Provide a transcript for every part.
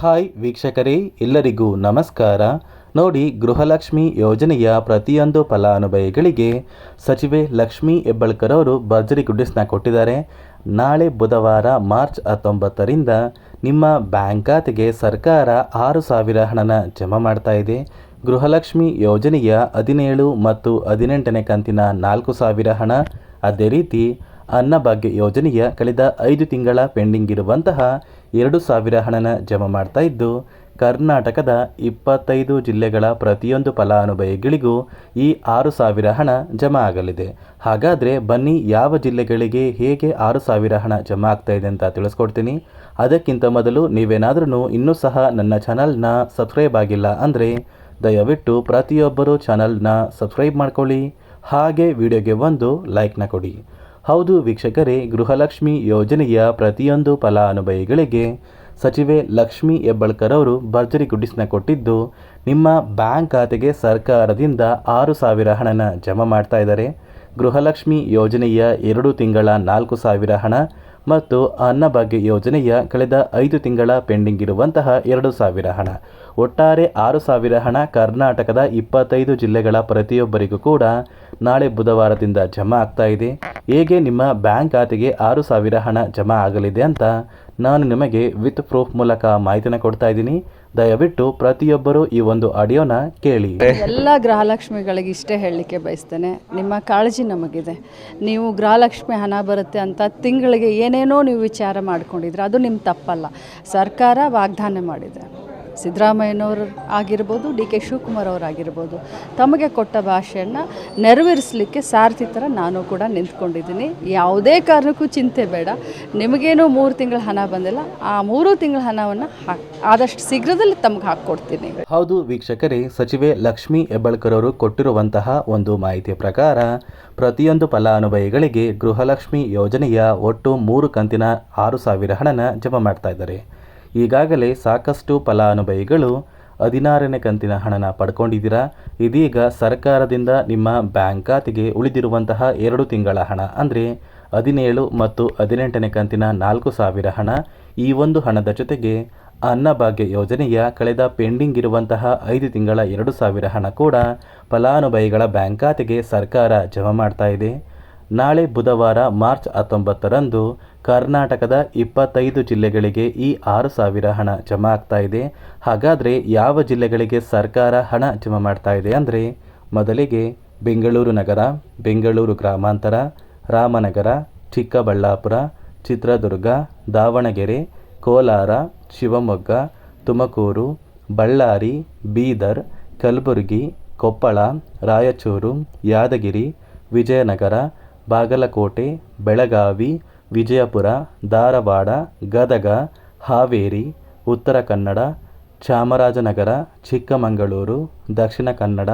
Hi ವೀಕ್ಷಕರೇ, ಎಲ್ಲರಿಗೂ ನಮಸ್ಕಾರ. ನೋಡಿ, ಗೃಹಲಕ್ಷ್ಮಿ ಯೋಜನೆಯ ಪ್ರತಿಯೊಂದು ಫಲಾನುಭವಿಗಳಿಗೆ ಸಚಿವೆ ಲಕ್ಷ್ಮೀ ಹೆಬ್ಬಾಳ್ಕರ್ ಅವರು ಭರ್ಜರಿ ಗುಡ್ಡಿಸ್ನ ಕೊಟ್ಟಿದ್ದಾರೆ. ನಾಳೆ ಬುಧವಾರ ಮಾರ್ಚ್ 19ರಿಂದ ನಿಮ್ಮ ಬ್ಯಾಂಕ್ ಖಾತೆಗೆ ಸರ್ಕಾರ 6,000 ಹಣನ ಜಮಾ ಮಾಡ್ತಾ ಇದೆ. ಗೃಹಲಕ್ಷ್ಮಿ ಯೋಜನೆಯ 17 ಮತ್ತು 18ನೇ ಕಂತಿನ 4,000 ಹಣ, ಅದೇ ರೀತಿ ಅನ್ನಭಾಗ್ಯ ಯೋಜನೆಯ ಕಳೆದ 5 ತಿಂಗಳ ಪೆಂಡಿಂಗ್ ಇರುವಂತಹ 2,000 ಹಣನ ಜಮಾ ಮಾಡ್ತಾ ಇದ್ದು, ಕರ್ನಾಟಕದ 25 ಜಿಲ್ಲೆಗಳ ಪ್ರತಿಯೊಂದು ಫಲಾನುಭವಿಗಳಿಗೂ ಈ 6,000 ಹಣ ಜಮಾ ಆಗಲಿದೆ. ಹಾಗಾದರೆ ಬನ್ನಿ, ಯಾವ ಜಿಲ್ಲೆಗಳಿಗೆ ಹೇಗೆ 6,000 ಹಣ ಜಮಾ ಆಗ್ತಾ ಇದೆ ಅಂತ ತಿಳಿಸ್ಕೊಡ್ತೀನಿ. ಅದಕ್ಕಿಂತ ಮೊದಲು ನೀವೇನಾದ್ರೂ ಇನ್ನೂ ಸಹ ನನ್ನ ಚಾನಲ್ನ ಸಬ್ಸ್ಕ್ರೈಬ್ ಆಗಿಲ್ಲ ಅಂದರೆ ದಯವಿಟ್ಟು ಪ್ರತಿಯೊಬ್ಬರು ಚಾನಲ್ನ ಸಬ್ಸ್ಕ್ರೈಬ್ ಮಾಡ್ಕೊಳ್ಳಿ, ಹಾಗೆ ವಿಡಿಯೋಗೆ ಒಂದು ಲೈಕ್ನ ಕೊಡಿ. ಹೌದು ವೀಕ್ಷಕರೇ, ಗೃಹಲಕ್ಷ್ಮಿ ಯೋಜನೆಯ ಪ್ರತಿಯೊಂದು ಫಲಾನುಭವಿಗಳಿಗೆ ಸಚಿವೆ ಲಕ್ಷ್ಮೀ ಹೆಬ್ಬಾಳ್ಕರ್ ಅವರು ಭರ್ಜರಿ ಗುಡ್ಡಿಸ್ನ ಕೊಟ್ಟಿದ್ದು, ನಿಮ್ಮ ಬ್ಯಾಂಕ್ ಖಾತೆಗೆ ಸರ್ಕಾರದಿಂದ 6,000 ಹಣನ ಜಮಾ ಮಾಡ್ತಾ ಇದ್ದಾರೆ. ಗೃಹಲಕ್ಷ್ಮಿ ಯೋಜನೆಯ 2 ತಿಂಗಳ 4,000 ಹಣ ಮತ್ತು ಅನ್ನಭಾಗ್ಯ ಯೋಜನೆಯ ಕಳೆದ 5 ತಿಂಗಳ ಪೆಂಡಿಂಗ್ ಇರುವಂತಹ 2,000 ಹಣ, ಒಟ್ಟಾರೆ 6,000 ಹಣ ಕರ್ನಾಟಕದ 25 ಜಿಲ್ಲೆಗಳ ಪ್ರತಿಯೊಬ್ಬರಿಗೂ ಕೂಡ ನಾಳೆ ಬುಧವಾರದಿಂದ ಜಮಾ ಆಗ್ತಾ ಇದೆ. ಹೇಗೆ ನಿಮ್ಮ ಬ್ಯಾಂಕ್ ಖಾತೆಗೆ 6,000 ಹಣ ಜಮಾ ಆಗಲಿದೆ ಅಂತ ನಾನು ನಿಮಗೆ ವಿತ್ ಪ್ರೂಫ್ ಮೂಲಕ ಮಾಹಿತಿನ ಕೊಡ್ತಾ ಇದ್ದೀನಿ. ದಯವಿಟ್ಟು ಪ್ರತಿಯೊಬ್ಬರು ಈ ಒಂದು ಆಡಿಯೋನ ಕೇಳಿ. ಎಲ್ಲ ಗೃಹಲಕ್ಷ್ಮಿಗಳಿಗೆ ಇಷ್ಟೇ ಹೇಳಲಿಕ್ಕೆ ಬಯಸ್ತೇನೆ, ನಿಮ್ಮ ಕಾಳಜಿ ನಮಗಿದೆ. ನೀವು ಗೃಹಲಕ್ಷ್ಮಿ ಹಣ ಬರುತ್ತೆ ಅಂತ ತಿಂಗಳಿಗೆ ಏನೇನೋ ನೀವು ವಿಚಾರ ಮಾಡ್ಕೊಂಡಿದ್ರೆ ಅದು ನಿಮ್ಮ ತಪ್ಪಲ್ಲ. ಸರ್ಕಾರ ವಾಗ್ದಾನ ಮಾಡಿದೆ. ಸಿದ್ದರಾಮಯ್ಯನವರು ಆಗಿರ್ಬೋದು, ಡಿ.ಕೆ. ಶಿವಕುಮಾರ್ ಅವರಾಗಿರ್ಬೋದು, ತಮಗೆ ಕೊಟ್ಟ ಭಾಷೆಯನ್ನು ನೆರವೇರಿಸಲಿಕ್ಕೆ ಸಾರಥಿ ಥರ ನಾನು ಕೂಡ ನಿಂತ್ಕೊಂಡಿದ್ದೀನಿ. ಯಾವುದೇ ಕಾರಣಕ್ಕೂ ಚಿಂತೆ ಬೇಡ. ನಿಮಗೇನು 3 ತಿಂಗಳ ಹಣ ಬಂದಿಲ್ಲ, ಆ 3 ತಿಂಗಳ ಹಣವನ್ನು ಆದಷ್ಟು ಶೀಘ್ರದಲ್ಲಿ ತಮಗೆ ಹಾಕ್ಕೊಡ್ತೀನಿ. ಹೌದು ವೀಕ್ಷಕರೇ, ಸಚಿವೆ ಲಕ್ಷ್ಮೀ ಹೆಬ್ಬಾಳ್ಕರ್ ಅವರು ಕೊಟ್ಟಿರುವಂತಹ ಒಂದು ಮಾಹಿತಿಯ ಪ್ರಕಾರ ಪ್ರತಿಯೊಂದು ಫಲಾನುಭವಿಗಳಿಗೆ ಗೃಹಲಕ್ಷ್ಮಿ ಯೋಜನೆಯ ಒಟ್ಟು 3 ಕಂತಿನ 6,000 ಹಣನ ಜಮಾ ಮಾಡ್ತಾ ಇದ್ದಾರೆ. ಈಗಾಗಲೇ ಸಾಕಷ್ಟು ಫಲಾನುಭವಿಗಳು 16ನೇ ಕಂತಿನ ಹಣನ ಪಡ್ಕೊಂಡಿದ್ದೀರಾ. ಇದೀಗ ಸರ್ಕಾರದಿಂದ ನಿಮ್ಮ ಬ್ಯಾಂಕ್ ಖಾತೆಗೆ ಉಳಿದಿರುವಂತಹ 2 ತಿಂಗಳ ಹಣ ಅಂದರೆ 17 ಮತ್ತು 18ನೇ ಕಂತಿನ 4,000 ಹಣ, ಈ ಒಂದು ಹಣದ ಜೊತೆಗೆ ಅನ್ನಭಾಗ್ಯ ಯೋಜನೆಯ ಕಳೆದ ಪೆಂಡಿಂಗ್ ಇರುವಂತಹ 5 ತಿಂಗಳ 2,000 ಹಣ ಕೂಡ ಫಲಾನುಭವಿಗಳ ಬ್ಯಾಂಕ್ ಖಾತೆಗೆ ಸರ್ಕಾರ ಜಮಾ ಮಾಡ್ತಾ ಇದೆ. ನಾಳೆ ಬುಧವಾರ ಮಾರ್ಚ್ 19ರಂದು ಕರ್ನಾಟಕದ 25 ಜಿಲ್ಲೆಗಳಿಗೆ ಈ 6,000 ಹಣ ಜಮಾ ಆಗ್ತಾ ಇದೆ. ಹಾಗಾದರೆ ಯಾವ ಜಿಲ್ಲೆಗಳಿಗೆ ಸರ್ಕಾರ ಹಣ ಜಮಾ ಮಾಡ್ತಾ ಇದೆ ಅಂದರೆ, ಮೊದಲಿಗೆ ಬೆಂಗಳೂರು ನಗರ, ಬೆಂಗಳೂರು ಗ್ರಾಮಾಂತರ, ರಾಮನಗರ, ಚಿಕ್ಕಬಳ್ಳಾಪುರ, ಚಿತ್ರದುರ್ಗ, ದಾವಣಗೆರೆ, ಕೋಲಾರ, ಶಿವಮೊಗ್ಗ, ತುಮಕೂರು, ಬಳ್ಳಾರಿ, ಬೀದರ್, ಕಲಬುರಗಿ, ಕೊಪ್ಪಳ, ರಾಯಚೂರು, ಯಾದಗಿರಿ, ವಿಜಯನಗರ, ಬಾಗಲಕೋಟೆ, ಬೆಳಗಾವಿ, ವಿಜಯಪುರ, ಧಾರವಾಡ, ಗದಗ, ಹಾವೇರಿ, ಉತ್ತರ ಕನ್ನಡ, ಚಾಮರಾಜನಗರ, ಚಿಕ್ಕಮಗಳೂರು, ದಕ್ಷಿಣ ಕನ್ನಡ,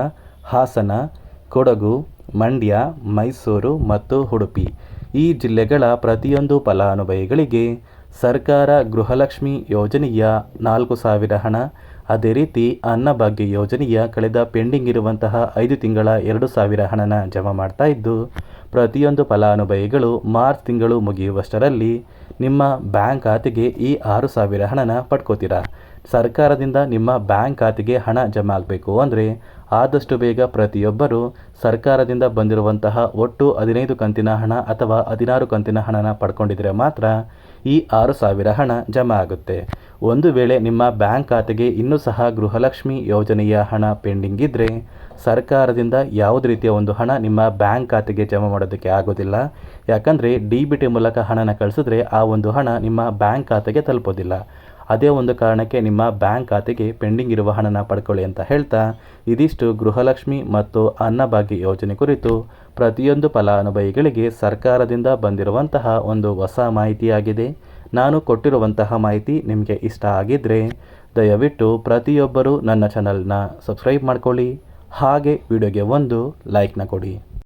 ಹಾಸನ, ಕೊಡಗು, ಮಂಡ್ಯ, ಮೈಸೂರು ಮತ್ತು ಉಡುಪಿ, ಈ ಜಿಲ್ಲೆಗಳ ಪ್ರತಿಯೊಂದು ಫಲಾನುಭವಿಗಳಿಗೆ ಸರ್ಕಾರ ಗೃಹಲಕ್ಷ್ಮಿ ಯೋಜನೆಯ 4,000 ಹಣ, ಅದೇ ರೀತಿ ಅನ್ನಭಾಗ್ಯ ಯೋಜನೆಯ ಕಳೆದ ಪೆಂಡಿಂಗ್ ಇರುವಂತಹ 5 ತಿಂಗಳ 2,000 ಹಣನ ಜಮಾ ಮಾಡ್ತಾ ಇದ್ದು, ಪ್ರತಿಯೊಂದು ಫಲಾನುಭವಿಗಳು ಮಾರ್ಚ್ ತಿಂಗಳು ಮುಗಿಯುವಷ್ಟರಲ್ಲಿ ನಿಮ್ಮ ಬ್ಯಾಂಕ್ ಖಾತೆಗೆ ಈ 6,000 ಹಣನ ಪಡ್ಕೋತೀರಾ. ಸರ್ಕಾರದಿಂದ ನಿಮ್ಮ ಬ್ಯಾಂಕ್ ಖಾತೆಗೆ ಹಣ ಜಮಾ ಆಗಬೇಕು ಅಂದರೆ ಆದಷ್ಟು ಬೇಗ ಪ್ರತಿಯೊಬ್ಬರು ಸರ್ಕಾರದಿಂದ ಬಂದಿರುವಂತಹ ಒಟ್ಟು 15 ಕಂತಿನ ಹಣ ಅಥವಾ 16 ಕಂತಿನ ಹಣನ ಪಡ್ಕೊಂಡಿದ್ರೆ ಮಾತ್ರ ಈ 6,000 ಹಣ ಜಮಾ ಆಗುತ್ತೆ. ಒಂದು ವೇಳೆ ನಿಮ್ಮ ಬ್ಯಾಂಕ್ ಖಾತೆಗೆ ಇನ್ನೂ ಸಹ ಗೃಹಲಕ್ಷ್ಮಿ ಯೋಜನೆಯ ಹಣ ಪೆಂಡಿಂಗ್ ಇದ್ದರೆ ಸರ್ಕಾರದಿಂದ ಯಾವುದೇ ರೀತಿಯ ಒಂದು ಹಣ ನಿಮ್ಮ ಬ್ಯಾಂಕ್ ಖಾತೆಗೆ ಜಮಾ ಮಾಡೋದಕ್ಕೆ ಆಗೋದಿಲ್ಲ. ಯಾಕಂದರೆ DBT ಮೂಲಕ ಹಣನ ಕಳಿಸಿದ್ರೆ ಆ ಒಂದು ಹಣ ನಿಮ್ಮ ಬ್ಯಾಂಕ್ ಖಾತೆಗೆ ತಲುಪೋದಿಲ್ಲ. ಅದೇ ಒಂದು ಕಾರಣಕ್ಕೆ ನಿಮ್ಮ ಬ್ಯಾಂಕ್ ಖಾತೆಗೆ ಪೆಂಡಿಂಗ್ ಇರುವ ಹಣನ ಪಡ್ಕೊಳ್ಳಿ ಅಂತ ಹೇಳ್ತಾ, ಇದಿಷ್ಟು ಗೃಹಲಕ್ಷ್ಮಿ ಮತ್ತು ಅನ್ನಭಾಗ್ಯ ಯೋಜನೆ ಕುರಿತು ಪ್ರತಿಯೊಂದು ಫಲಾನುಭವಿಗಳಿಗೆ ಸರ್ಕಾರದಿಂದ ಬಂದಿರುವಂತಹ ಒಂದು ಹೊಸ ಮಾಹಿತಿಯಾಗಿದೆ. ನಾನು ಕೊಟ್ಟಿರುವಂತಹ ಮಾಹಿತಿ ನಿಮಗೆ ಇಷ್ಟ ಆಗಿದ್ದರೆ ದಯವಿಟ್ಟು ಪ್ರತಿಯೊಬ್ಬರು ನನ್ನ ಚಾನಲ್ನ ಸಬ್ಸ್ಕ್ರೈಬ್ ಮಾಡ್ಕೊಳ್ಳಿ, ಹಾಗೆ ವಿಡಿಯೋಗೆ ಒಂದು ಲೈಕ್ನ ಕೊಡಿ.